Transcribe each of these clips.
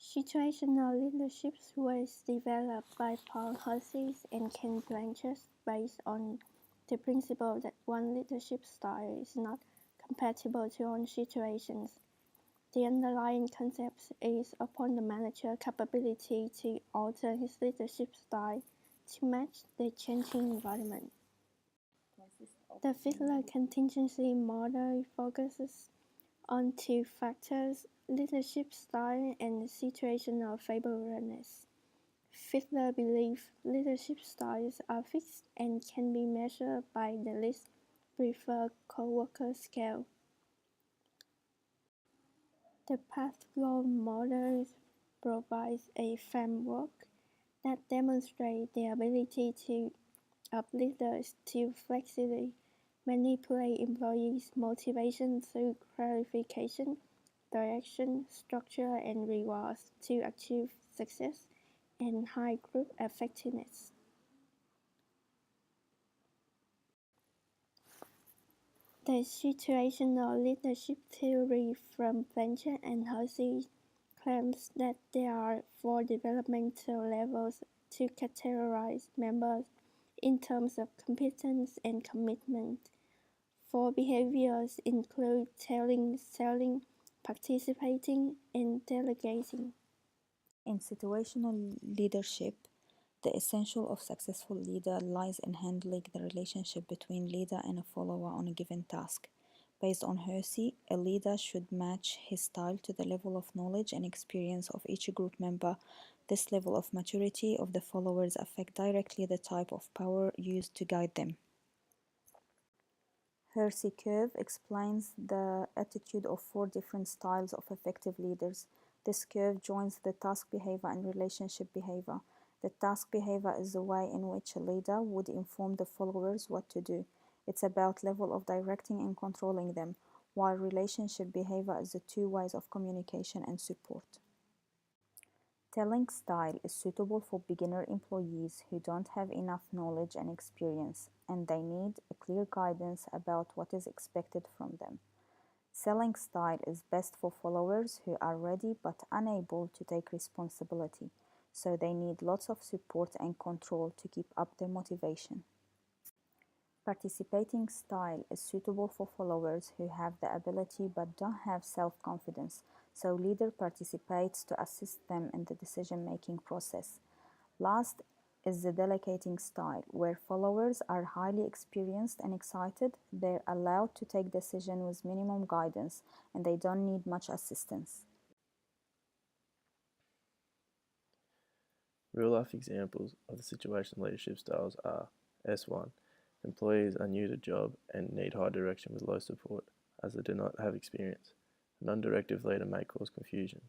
Situational leadership was developed by Paul Hersey and Ken Blanchard based on the principle that one leadership style is not compatible to all situations. The underlying concept is upon the manager's capability to alter his leadership style to match the changing environment. The Fiedler contingency model focuses on two factors: leadership style and situational favorableness. Fiedler believes leadership styles are fixed and can be measured by the least preferred coworker scale. The path-flow model provides a framework that demonstrates the ability of leaders to flexibly manipulate employees' motivation through clarification, direction, structure, and rewards to achieve success and high group effectiveness. The situational leadership theory from Blanchard and Hersey claims that there are four developmental levels to categorize members in terms of competence and commitment. Four behaviors include telling, selling, participating, and delegating. In situational leadership, the essential of successful leader lies in handling the relationship between leader and a follower on a given task. Based on Hersey, a leader should match his style to the level of knowledge and experience of each group member. This level of maturity of the followers affect directly the type of power used to guide them. Hersey curve explains the attitude of four different styles of effective leaders. This curve joins the task behavior and relationship behavior. The task behavior is the way in which a leader would inform the followers what to do. It's about level of directing and controlling them, while relationship behavior is the two ways of communication and support. Telling style is suitable for beginner employees who don't have enough knowledge and experience, and they need a clear guidance about what is expected from them. Selling style is best for followers who are ready but unable to take responsibility, so they need lots of support and control to keep up their motivation. Participating style is suitable for followers who have the ability but don't have self-confidence, so leader participates to assist them in the decision-making process. Last is the delegating style, where followers are highly experienced and excited. They're allowed to take decisions with minimum guidance, and they don't need much assistance. Real-life examples of the situational leadership styles are S1. Employees are new to job and need high direction with low support, as they do not have experience. A non-directive leader may cause confusion.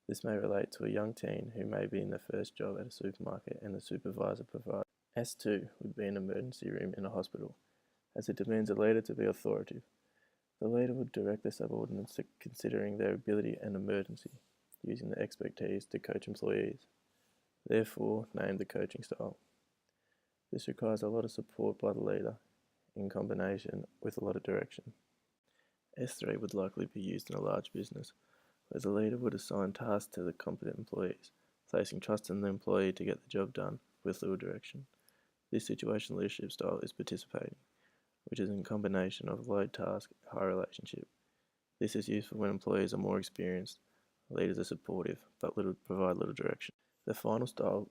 This may relate to a young teen who may be in their first job at a supermarket and the supervisor provides. S2 would be an emergency room in a hospital, as it demands a leader to be authoritative. The leader would direct their subordinates to considering their ability and emergency, using their expertise to coach employees. Therefore, named the coaching style. This requires a lot of support by the leader, in combination with a lot of direction. S3 would likely be used in a large business, where the leader would assign tasks to the competent employees, placing trust in the employee to get the job done with little direction. This situational leadership style is participating, which is a combination of low task and high relationship. This is useful when employees are more experienced, leaders are supportive, but provide little direction. The final style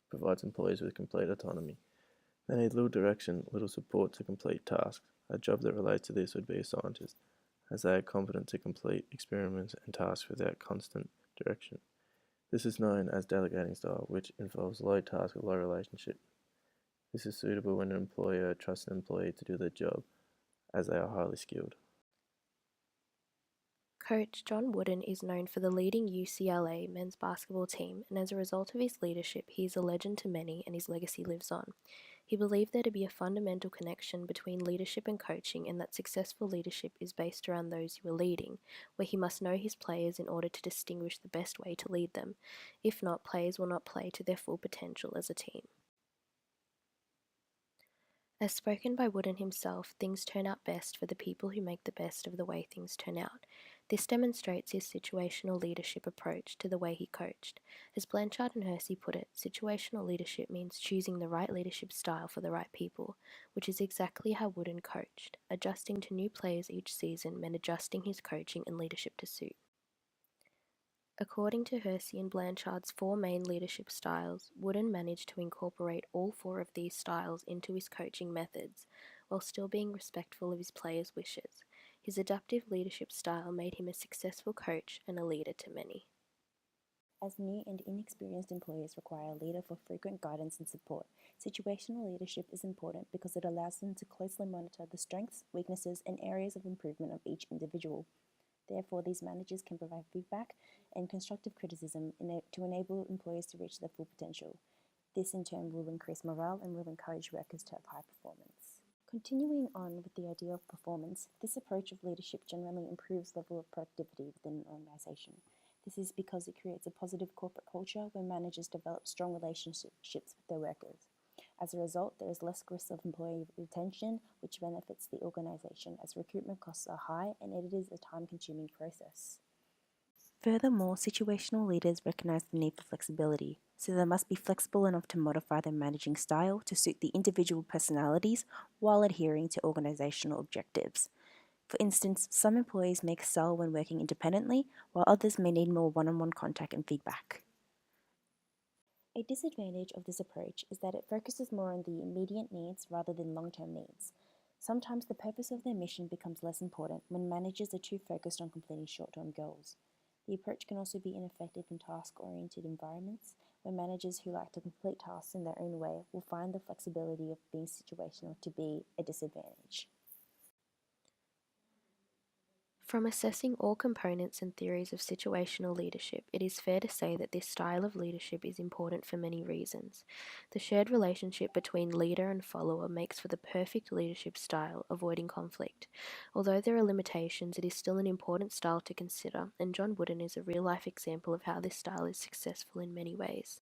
provides employees with complete autonomy. They need little direction, little support to complete tasks. A job that relates to this would be a scientist, as they are competent to complete experiments and tasks without constant direction. This is known as delegating style, which involves low task and low relationship. This is suitable when an employer trusts an employee to do their job, as they are highly skilled. Coach John Wooden is known for the leading UCLA men's basketball team, and as a result of his leadership, he is a legend to many and his legacy lives on. He believed there to be a fundamental connection between leadership and coaching, and that successful leadership is based around those you are leading, where he must know his players in order to distinguish the best way to lead them. If not, players will not play to their full potential as a team. As spoken by Wooden himself, things turn out best for the people who make the best of the way things turn out. This demonstrates his situational leadership approach to the way he coached. As Blanchard and Hersey put it, situational leadership means choosing the right leadership style for the right people, which is exactly how Wooden coached. Adjusting to new players each season meant adjusting his coaching and leadership to suit. According to Hersey and Blanchard's 4 main leadership styles, Wooden managed to incorporate all 4 of these styles into his coaching methods, while still being respectful of his players' wishes. His adaptive leadership style made him a successful coach and a leader to many. As new and inexperienced employees require a leader for frequent guidance and support, situational leadership is important because it allows them to closely monitor the strengths, weaknesses, and areas of improvement of each individual. Therefore, these managers can provide feedback and constructive criticism to enable employees to reach their full potential. This in turn will increase morale and will encourage workers to have high performance. Continuing on with the idea of performance, this approach of leadership generally improves level of productivity within an organization. This is because it creates a positive corporate culture where managers develop strong relationships with their workers. As a result, there is less risk of employee retention, which benefits the organization as recruitment costs are high and it is a time-consuming process. Furthermore, situational leaders recognize the need for flexibility, so they must be flexible enough to modify their managing style to suit the individual personalities while adhering to organizational objectives. For instance, some employees may excel when working independently, while others may need more one-on-one contact and feedback. A disadvantage of this approach is that it focuses more on the immediate needs rather than long-term needs. Sometimes the purpose of their mission becomes less important when managers are too focused on completing short-term goals. The approach can also be ineffective in task-oriented environments, where managers who like to complete tasks in their own way will find the flexibility of being situational to be a disadvantage. From assessing all components and theories of situational leadership, it is fair to say that this style of leadership is important for many reasons. The shared relationship between leader and follower makes for the perfect leadership style, avoiding conflict. Although there are limitations, it is still an important style to consider, and John Wooden is a real-life example of how this style is successful in many ways.